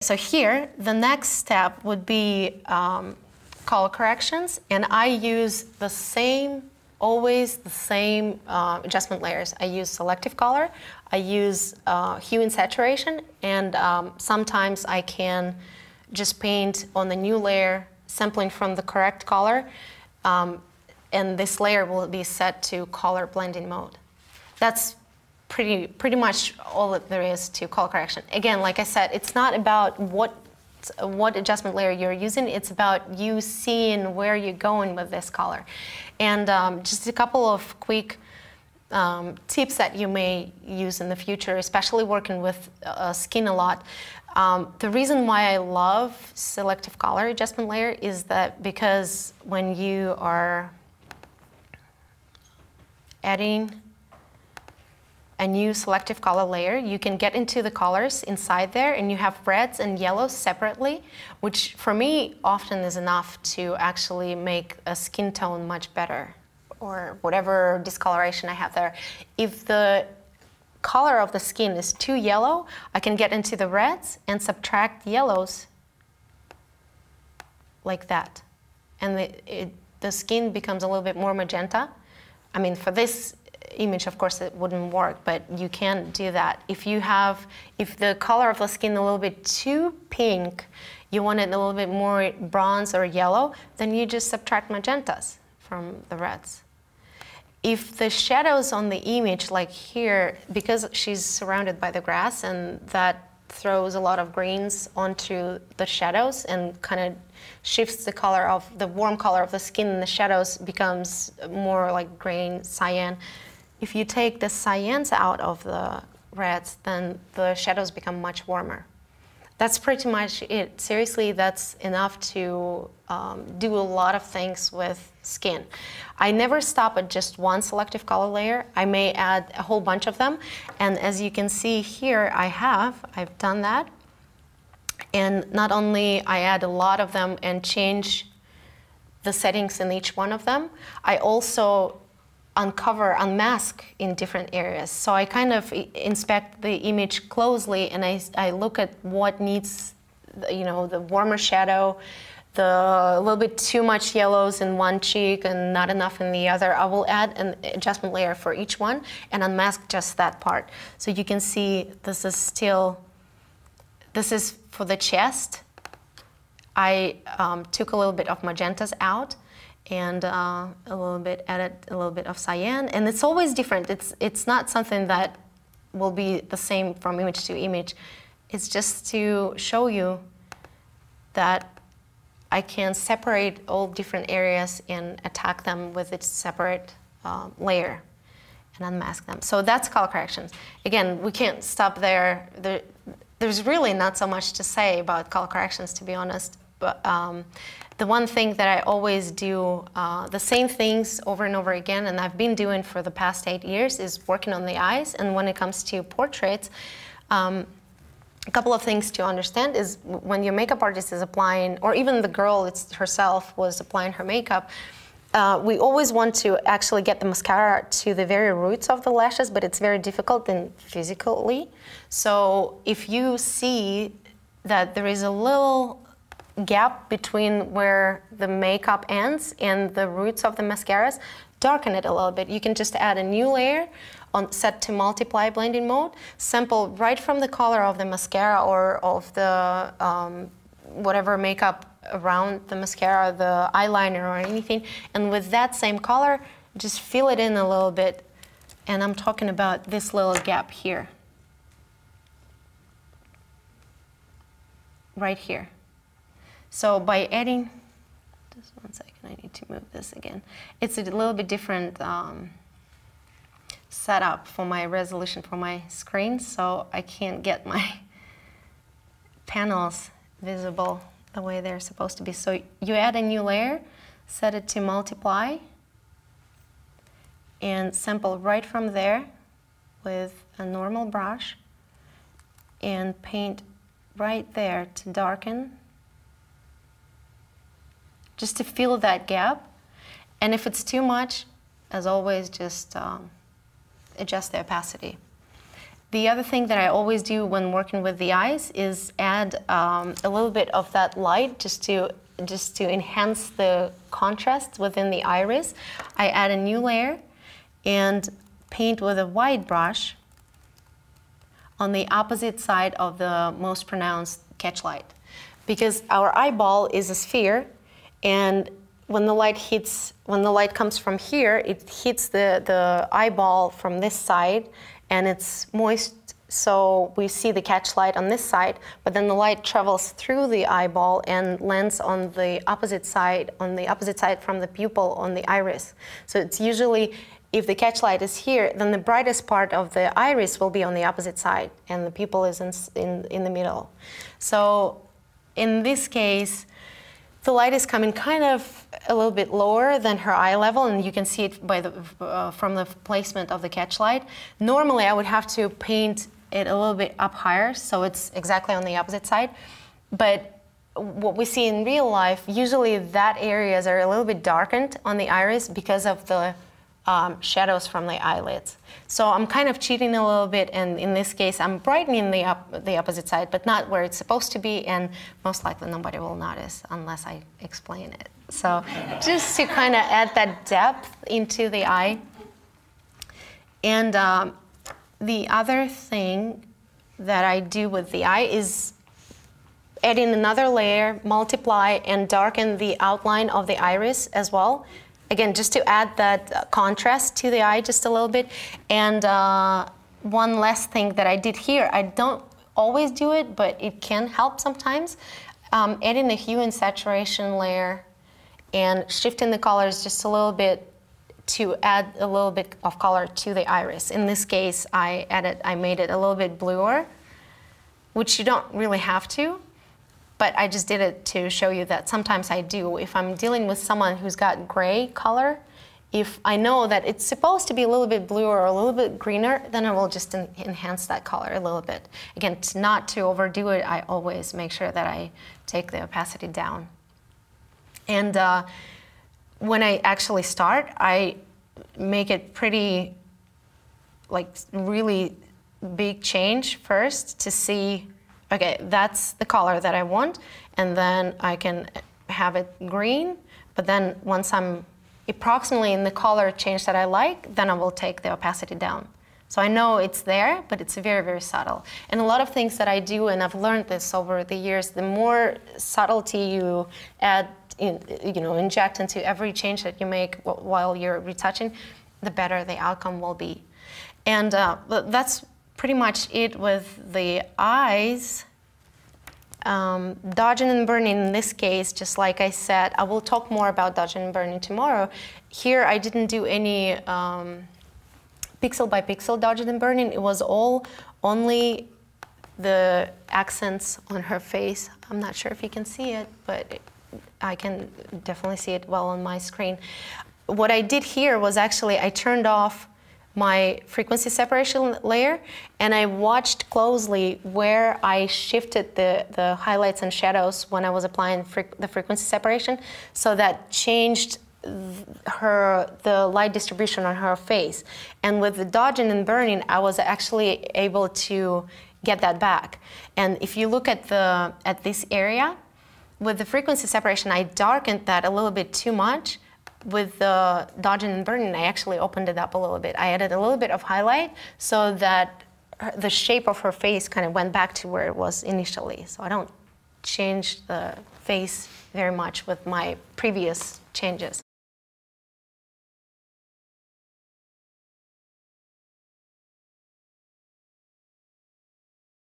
so here, the next step would be color corrections, and I use the same, always the same adjustment layers. I use selective color, I use hue and saturation, and sometimes I can just paint on the new layer, sampling from the correct color, and this layer will be set to color blending mode. That's pretty much all that there is to color correction. Again, like I said, it's not about what adjustment layer you're using, it's about you seeing where you're going with this color. And just a couple of quick tips that you may use in the future, especially working with skin a lot. The reason why I love selective color adjustment layer is that because when you are adding a new selective color layer, you can get into the colors inside there, and you have reds and yellows separately, which for me often is enough to actually make a skin tone much better, or whatever discoloration I have there. If the color of the skin is too yellow, I can get into the reds and subtract yellows like that. And the skin becomes a little bit more magenta. I mean, for this image, of course, it wouldn't work, but you can do that. If the color of the skin is a little bit too pink, you want it a little bit more bronze or yellow, then you just subtract magentas from the reds. If the shadows on the image, like here, because she's surrounded by the grass and that throws a lot of greens onto the shadows and kind of shifts the color of the warm color of the skin, and the shadows becomes more like green, cyan. If you take the cyans out of the reds, then the shadows become much warmer. That's pretty much it. Seriously, that's enough to do a lot of things with skin. I never stop at just one selective color layer. I may add a whole bunch of them. And as you can see here, I've done that. And not only I add a lot of them and change the settings in each one of them, I also unmask in different areas. So I kind of inspect the image closely, and I look at what needs, the warmer shadow, a little bit too much yellows in one cheek and not enough in the other. I will add an adjustment layer for each one and unmask just that part. So you can see this is for the chest. I took a little bit of magentas out and added a little bit of cyan, and it's always different. It's not something that will be the same from image to image. It's just to show you that I can separate all different areas and attack them with its separate layer and unmask them. So that's color corrections. Again, we can't stop there. There's really not so much to say about color corrections, to be honest. But the one thing that I always do, the same things over and over again, and I've been doing for the past 8 years, is working on the eyes. And when it comes to portraits, a couple of things to understand is when your makeup artist is applying, or even the girl herself was applying her makeup, we always want to actually get the mascara to the very roots of the lashes, but it's very difficult physically. So if you see that there is a little gap between where the makeup ends and the roots of the mascaras, darken it a little bit. You can just add a new layer set to multiply blending mode, sample right from the color of the mascara or of the whatever makeup around the mascara, the eyeliner or anything, and with that same color, just fill it in a little bit. And I'm talking about this little gap here, right here. So by adding, just one second, I need to move this again. It's a little bit different setup for my resolution for my screen, so I can't get my panels visible the way they're supposed to be. So you add a new layer, set it to multiply, and sample right from there with a normal brush, and paint right there to darken, just to fill that gap. And if it's too much, as always, just adjust the opacity. The other thing that I always do when working with the eyes is add a little bit of that light just to enhance the contrast within the iris. I add a new layer and paint with a white brush on the opposite side of the most pronounced catch light. Because our eyeball is a sphere, and when the light comes from here, it hits the eyeball from this side, and it's moist, so we see the catch light on this side, but then the light travels through the eyeball and lands on the opposite side from the pupil on the iris. So it's usually, if the catch light is here, then the brightest part of the iris will be on the opposite side, and the pupil is in the middle. So in this case, the light is coming kind of a little bit lower than her eye level, and you can see it by from the placement of the catch light. Normally, I would have to paint it a little bit up higher, so it's exactly on the opposite side. But what we see in real life, usually that areas are a little bit darkened on the iris because of the shadows from the eyelids. So I'm kind of cheating a little bit, and in this case I'm brightening the opposite side, but not where it's supposed to be, and most likely nobody will notice unless I explain it. So just to kind of add that depth into the eye. And the other thing that I do with the eye is add in another layer, multiply and darken the outline of the iris as well. Again, just to add that contrast to the eye just a little bit. And one last thing that I did here, I don't always do it, but it can help sometimes. Adding a hue and saturation layer and shifting the colors just a little bit to add a little bit of color to the iris. In this case, I made it a little bit bluer, which you don't really have to. But I just did it to show you that sometimes I do. If I'm dealing with someone who's got gray color, if I know that it's supposed to be a little bit bluer or a little bit greener, then I will just enhance that color a little bit. Again, not to overdo it, I always make sure that I take the opacity down. And when I actually start, I make it pretty, like, really big change first to see, okay, that's the color that I want, and then I can have it green, but then once I'm approximately in the color change that I like, then I will take the opacity down. So I know it's there, but it's very, very subtle. And a lot of things that I do, and I've learned this over the years, the more subtlety you add, inject into every change that you make while you're retouching, the better the outcome will be. And that's pretty much it with the eyes. Dodging and burning in this case, just like I said, I will talk more about dodging and burning tomorrow. Here I didn't do any pixel by pixel dodging and burning. It was only the accents on her face. I'm not sure if you can see it, but I can definitely see it well on my screen. What I did here was actually I turned off my frequency separation layer, and I watched closely where I shifted the highlights and shadows when I was applying the frequency separation, so that changed the light distribution on her face. And with the dodging and burning, I was actually able to get that back. And if you look at this area, with the frequency separation, I darkened that a little bit too much. With the dodging and burning, I actually opened it up a little bit. I added a little bit of highlight so that the shape of her face kind of went back to where it was initially. So I don't change the face very much with my previous changes.